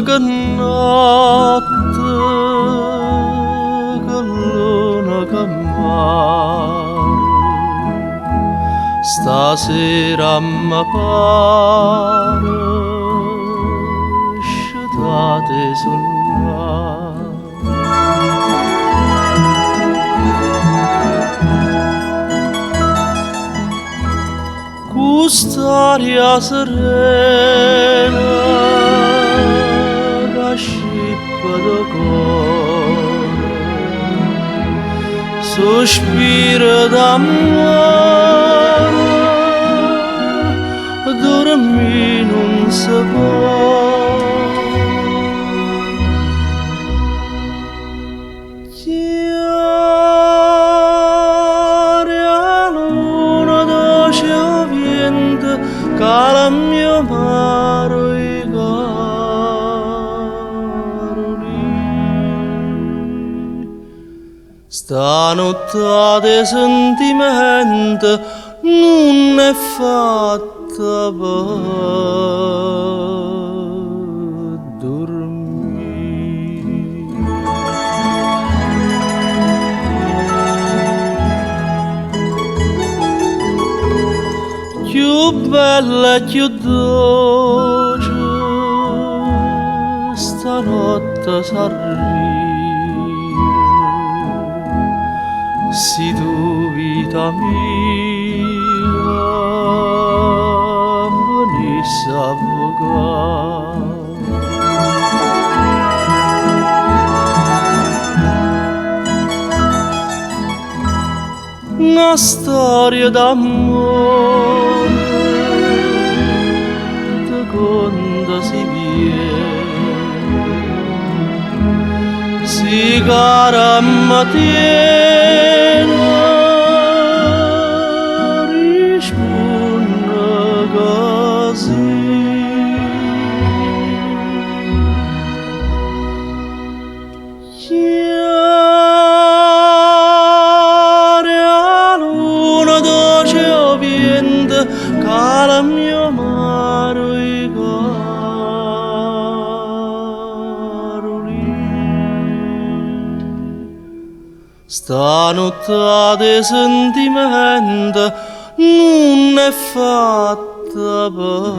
che notte, che luna che mare, stasera mi pare scetate sul mare. Quest'aria serena che scippa da cuore, sospiro d'amore, dormire non si può. Cara mio mare i caroli, stanotte di sentimento non è fatta per dormire. Più bella e più dolce stanotte s'arriva, si tu vita mia venissi a vogare. Una storia d'amore quando si viene, si cara mattina risponde così. Chiara luna dolce o vento, cara mio mare i caroli, stanotte di sentimento non è fatta per